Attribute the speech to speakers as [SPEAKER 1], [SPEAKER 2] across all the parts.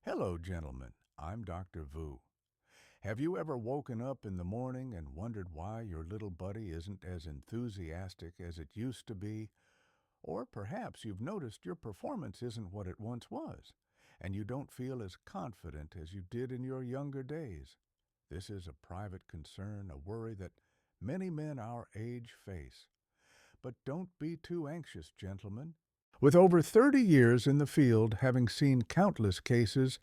[SPEAKER 1] Hello, gentlemen. I'm Dr. Vu. Have you ever woken up in the morning and wondered why your little buddy isn't as enthusiastic as it used to be? Or perhaps you've noticed your performance isn't what it once was, and you don't feel as confident as you did in your younger days. This is a private concern, a worry that many men our age face. But don't be too anxious, gentlemen. With over 30 years in the field, having seen countless cases,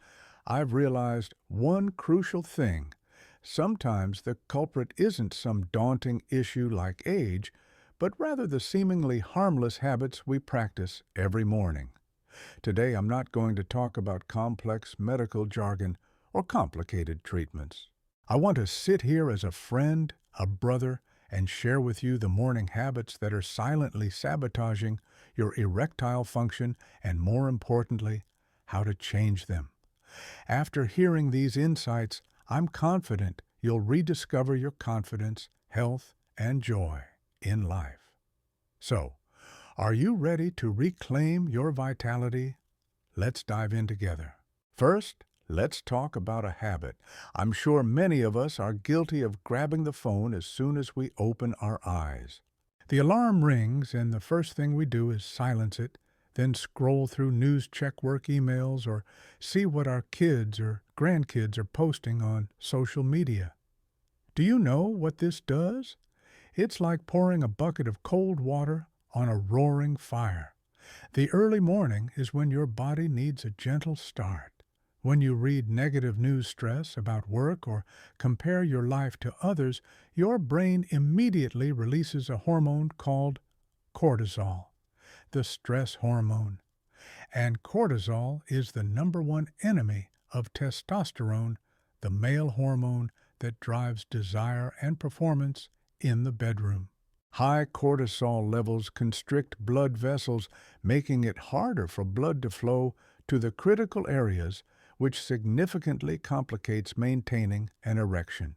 [SPEAKER 1] I've realized one crucial thing. Sometimes the culprit isn't some daunting issue like age, but rather the seemingly harmless habits we practice every morning. Today, I'm not going to talk about complex medical jargon or complicated treatments. I want to sit here as a friend, a brother, and share with you the morning habits that are silently sabotaging your erectile function and, more importantly, how to change them. After hearing these insights, I'm confident you'll rediscover your confidence, health, and joy in life. So, are you ready to reclaim your vitality? Let's dive in together. First, let's talk about a habit. I'm sure many of us are guilty of grabbing the phone as soon as we open our eyes. The alarm rings, and the first thing we do is silence it, then scroll through news check work emails or see what our kids or grandkids are posting on social media. Do you know what this does? It's like pouring a bucket of cold water on a roaring fire. The early morning is when your body needs a gentle start. When you read negative news stress about work or compare your life to others, your brain immediately releases a hormone called cortisol, the stress hormone. And cortisol is the number one enemy of testosterone, the male hormone that drives desire and performance in the bedroom. High cortisol levels constrict blood vessels, making it harder for blood to flow to the critical areas, which significantly complicates maintaining an erection.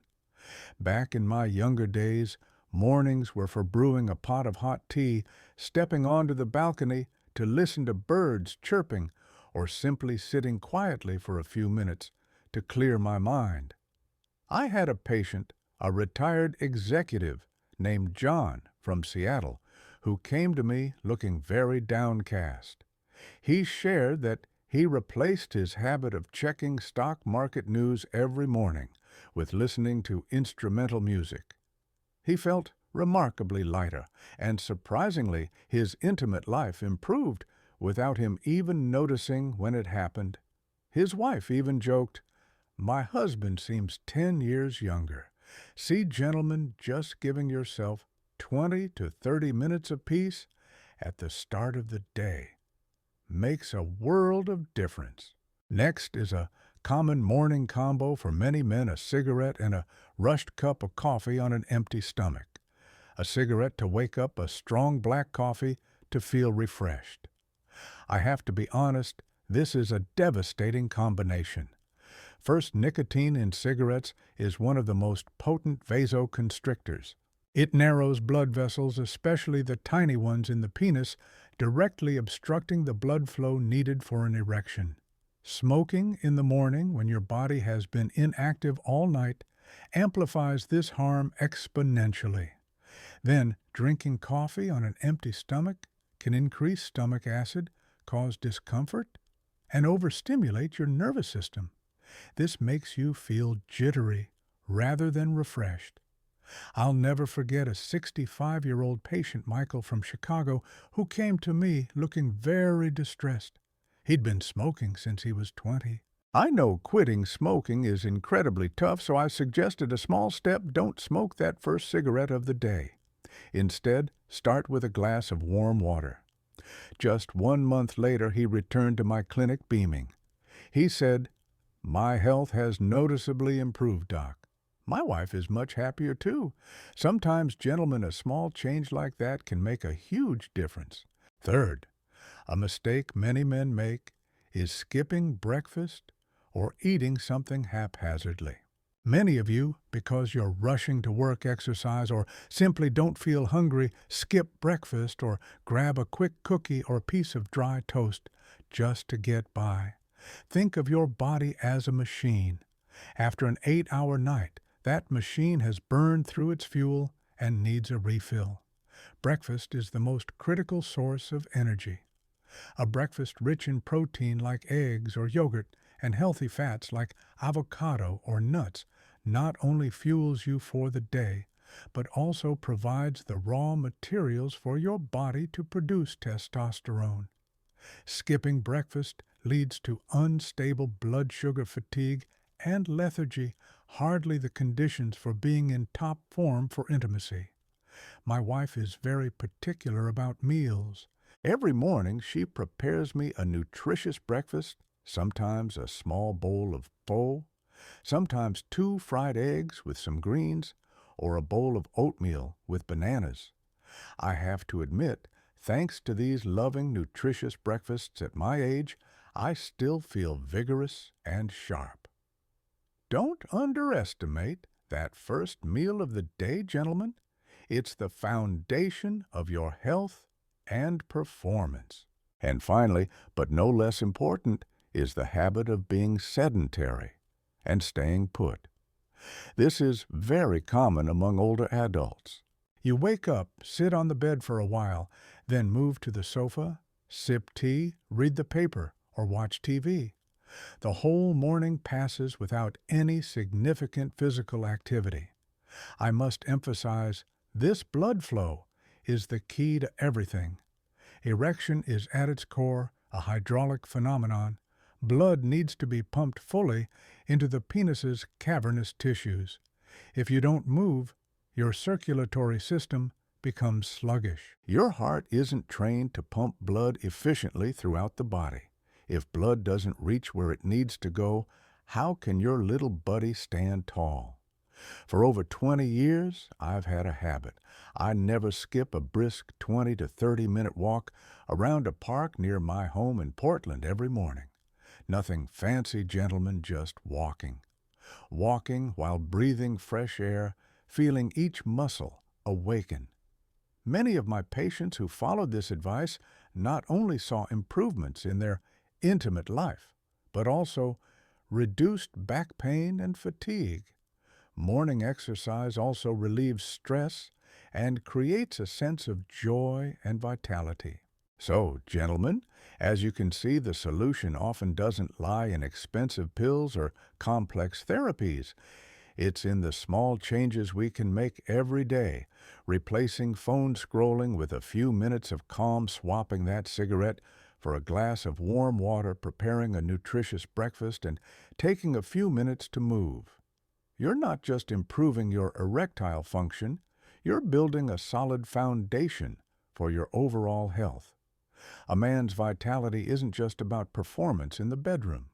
[SPEAKER 1] Back in my younger days, mornings were for brewing a pot of hot tea, stepping onto the balcony to listen to birds chirping, or simply sitting quietly for a few minutes to clear my mind. I had a patient, a retired executive named John from Seattle, who came to me looking very downcast. He shared that he replaced his habit of checking stock market news every morning with listening to instrumental music. He felt remarkably lighter, and surprisingly, his intimate life improved without him even noticing when it happened. His wife even joked, "My husband seems 10 years younger." See, gentlemen, just giving yourself 20 to 30 minutes of peace at the start of the day makes a world of difference. Next is a common morning combo for many men: a cigarette and a rushed cup of coffee on an empty stomach. A cigarette to wake up, a strong black coffee to feel refreshed. I have to be honest, this is a devastating combination. First, nicotine in cigarettes is one of the most potent vasoconstrictors. It narrows blood vessels, especially the tiny ones in the penis, directly obstructing the blood flow needed for an erection. Smoking in the morning, when your body has been inactive all night, amplifies this harm exponentially. Then, drinking coffee on an empty stomach can increase stomach acid, cause discomfort, and overstimulate your nervous system. This makes you feel jittery rather than refreshed. I'll never forget a 65-year-old patient, Michael from Chicago, who came to me looking very distressed. He'd been smoking since he was 20. I know quitting smoking is incredibly tough, so I suggested a small step: don't smoke that first cigarette of the day. Instead, start with a glass of warm water. Just 1 month later, he returned to my clinic beaming. He said, "My health has noticeably improved, Doc. My wife is much happier too." Sometimes, gentlemen, a small change like that can make a huge difference. Third, a mistake many men make is skipping breakfast or eating something haphazardly. Many of you, because you're rushing to work, exercise, or simply don't feel hungry, skip breakfast or grab a quick cookie or piece of dry toast just to get by. Think of your body as a machine. After an 8-hour night, that machine has burned through its fuel and needs a refill. Breakfast is the most critical source of energy. A breakfast rich in protein like eggs or yogurt and healthy fats like avocado or nuts not only fuels you for the day, but also provides the raw materials for your body to produce testosterone. Skipping breakfast leads to unstable blood sugar fatigue and lethargy, hardly the conditions for being in top form for intimacy. My wife is very particular about meals. Every morning she prepares me a nutritious breakfast, sometimes a small bowl of pho, sometimes 2 fried eggs with some greens, or a bowl of oatmeal with bananas. I have to admit, thanks to these loving, nutritious breakfasts at my age, I still feel vigorous and sharp. Don't underestimate that first meal of the day, gentlemen. It's the foundation of your health and performance. And finally, but no less important, is the habit of being sedentary and staying put. This is very common among older adults. You wake up, sit on the bed for a while, then move to the sofa, sip tea, read the paper, or watch TV. The whole morning passes without any significant physical activity. I must emphasize, this blood flow is the key to everything. Erection is at its core a hydraulic phenomenon. Blood needs to be pumped fully into the penis's cavernous tissues. If you don't move, your circulatory system becomes sluggish. Your heart isn't trained to pump blood efficiently throughout the body. If blood doesn't reach where it needs to go, how can your little buddy stand tall? For over 20 years, I've had a habit. I never skip a brisk 20 to 30-minute walk around a park near my home in Portland every morning. Nothing fancy, gentlemen, just walking. Walking while breathing fresh air, feeling each muscle awaken. Many of my patients who followed this advice not only saw improvements in their intimate life, but also reduced back pain and fatigue. Morning exercise also relieves stress and creates a sense of joy and vitality. So, gentlemen, as you can see, the solution often doesn't lie in expensive pills or complex therapies. It's in the small changes we can make every day, replacing phone scrolling with a few minutes of calm swapping that cigarette for a glass of warm water, preparing a nutritious breakfast, and taking a few minutes to move. You're not just improving your erectile function, you're building a solid foundation for your overall health. A man's vitality isn't just about performance in the bedroom.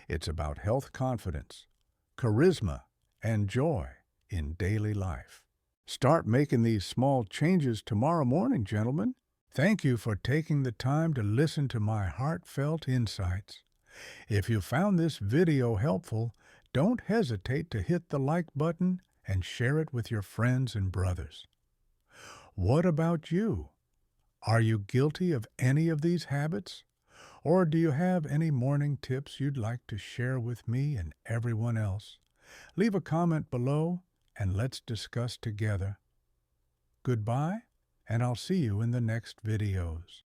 [SPEAKER 1] It's about health confidence, charisma, and joy in daily life. Start making these small changes tomorrow morning, gentlemen. Thank you for taking the time to listen to my heartfelt insights. If you found this video helpful, don't hesitate to hit the like button and share it with your friends and brothers. What about you? Are you guilty of any of these habits? Or do you have any morning tips you'd like to share with me and everyone else? Leave a comment below and let's discuss together. Goodbye, and I'll see you in the next videos.